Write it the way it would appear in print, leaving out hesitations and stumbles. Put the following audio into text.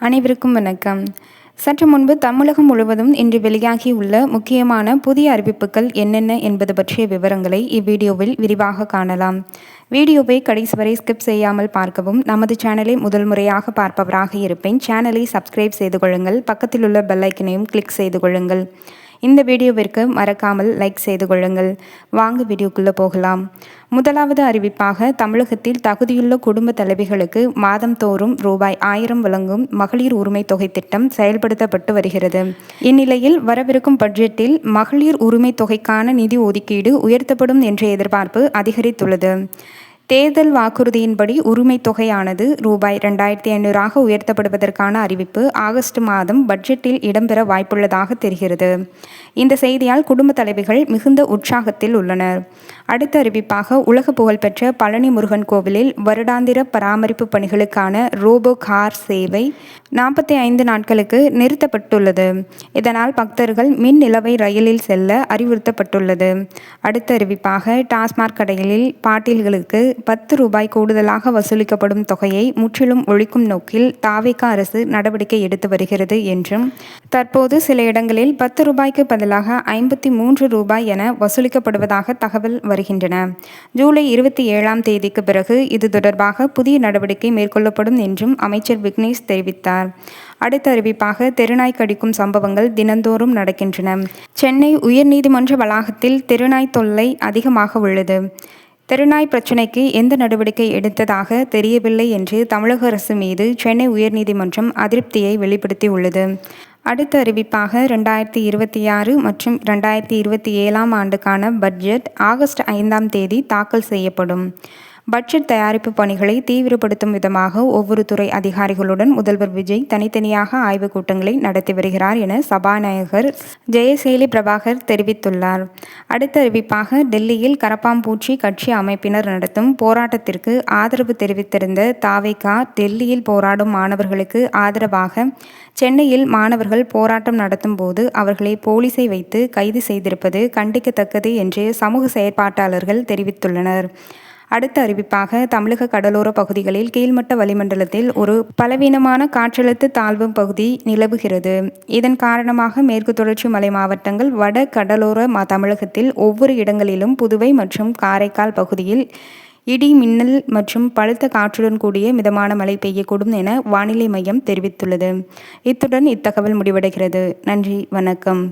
அனைவருக்கும் வணக்கம். சற்று முன்பு தமிழகம் முழுவதும் இன்று வெளியாகியுள்ள முக்கியமான புதிய அறிவிப்புகள் என்னென்ன என்பது பற்றிய விவரங்களை இவ்வீடியோவில் விரிவாக காணலாம். வீடியோவை கடைசி வரை ஸ்கிப் செய்யாமல் பார்க்கவும். நமது சேனலை முதல் முறையாக பார்ப்பவராக இருப்பேன், சேனலை சப்ஸ்கிரைப் செய்து கொள்ளுங்கள். பக்கத்தில் உள்ள பெல் ஐக்கனையும் கிளிக் செய்து கொள்ளுங்கள். இந்த வீடியோவிற்கு மறக்காமல் லைக் செய்து கொள்ளுங்கள். வாங்க வீடியோக்குள்ளே போகலாம். முதலாவது அறிவிப்பாக, தமிழகத்தில் தகுதியுள்ள குடும்ப தலைவிகளுக்கு மாதந்தோறும் ரூபாய் 1000 வழங்கும் மகளிர் உரிமை தொகை திட்டம் செயல்படுத்தப்பட்டு வருகிறது. இந்நிலையில் வரவிருக்கும் பட்ஜெட்டில் மகளிர் உரிமை தொகைக்கான நிதி ஒதுக்கீடு உயர்த்தப்படும் என்ற எதிர்பார்ப்பு அதிகரித்துள்ளது. தேர்தல் வாக்குறுதியின்படி உரிமை தொகையானது ரூபாய் 2500 உயர்த்தப்படுவதற்கான அறிவிப்பு ஆகஸ்ட் மாதம் பட்ஜெட்டில் இடம்பெற வாய்ப்புள்ளதாக தெரிகிறது. இந்த செய்தியால் குடும்ப தலைவிகள் மிகுந்த உற்சாகத்தில் உள்ளனர். அடுத்த அறிவிப்பாக, உலக புகழ்பெற்ற பழனி முருகன் கோவிலில் வருடாந்திர பராமரிப்பு பணிகளுக்கான ரோபோ கார் சேவை 45 நாட்களுக்கு நிறுத்தப்பட்டுள்ளது. இதனால் பக்தர்கள் மின் நிலவை ரயிலில் செல்ல அறிவுறுத்தப்பட்டுள்ளது. அடுத்த அறிவிப்பாக, டாஸ்மாக் கடைகளில் பாட்டில்களுக்கு 10 ரூபாய் கூடுதலாக வசூலிக்கப்படும் தொகையை முற்றிலும் ஒழிக்கும் நோக்கில் தாவேகா அரசு நடவடிக்கை எடுத்து வருகிறது என்றும், தற்போது சில இடங்களில் 10 ரூபாய்க்கு பதிலாக 53 ரூபாய் என வசூலிக்கப்படுவதாக தகவல் வருகின்றன. ஜூலை 27ஆம் தேதிக்கு பிறகு இது தொடர்பாக புதிய நடவடிக்கை மேற்கொள்ளப்படும் என்றும் அமைச்சர் விக்னேஷ் தெரிவித்தார். அடுத்த அறிவிப்பாக, தெருநாய் கடிக்கும் சம்பவங்கள் தினந்தோறும் நடக்கின்றன. சென்னை உயர்நீதிமன்ற வளாகத்தில் தெருநாய் தொல்லை அதிகமாக உள்ளது. தெருநாய் பிரச்சினைக்கு எந்த நடவடிக்கை எடுத்ததாக தெரியவில்லை என்று தமிழக அரசு மீது சென்னை உயர்நீதிமன்றம் அதிருப்தியை வெளிப்படுத்தியுள்ளது. அடுத்த அறிவிப்பாக, 2026 மற்றும் 2027ஆம் ஆண்டுக்கான பட்ஜெட் ஆகஸ்ட் 5ஆம் தேதி தாக்கல் செய்யப்படும். பட்ஜெட் தயாரிப்பு பணிகளை தீவிரப்படுத்தும் விதமாக ஒவ்வொரு துறை அதிகாரிகளுடன் முதல்வர் விஜய் தனித்தனியாக ஆய்வுக் கூட்டங்களை நடத்தி வருகிறார் என சபாநாயகர் ஜெயசேலி பிரபாகர் தெரிவித்துள்ளார். அடுத்த அறிவிப்பாக, டெல்லியில் கரப்பாம்பூச்சி கட்சி அமைப்பினர் நடத்தும் போராட்டத்திற்கு ஆதரவு தெரிவித்திருந்த தாவேகா, டெல்லியில் போராடும் மாணவர்களுக்கு ஆதரவாக சென்னையில் மாணவர்கள் போராட்டம் நடத்தும் போது அவர்களை போலீஸை வைத்து கைது செய்திருப்பது கண்டிக்கத்தக்கது என்று சமூக செயற்பாட்டாளர்கள் தெரிவித்துள்ளனர். அடுத்த அறிவிப்பாக, தமிழக கடலோர பகுதிகளில் கீழ்மட்ட வளிமண்டலத்தில் ஒரு பலவீனமான காற்றழுத்த தாழ்வு பகுதி நிலவுகிறது. இதன் காரணமாக மேற்கு தொடர்ச்சி மலை மாவட்டங்கள், வட கடலோர தமிழகத்தில் ஒவ்வொரு இடங்களிலும், புதுவை மற்றும் காரைக்கால் பகுதியில் இடி மின்னல் மற்றும் பலத்த காற்றுடன் கூடிய மிதமான மழை பெய்யக்கூடும் என வானிலை மையம் தெரிவித்துள்ளது. இத்துடன் இத்தகவல் முடிவடைகிறது. நன்றி, வணக்கம்.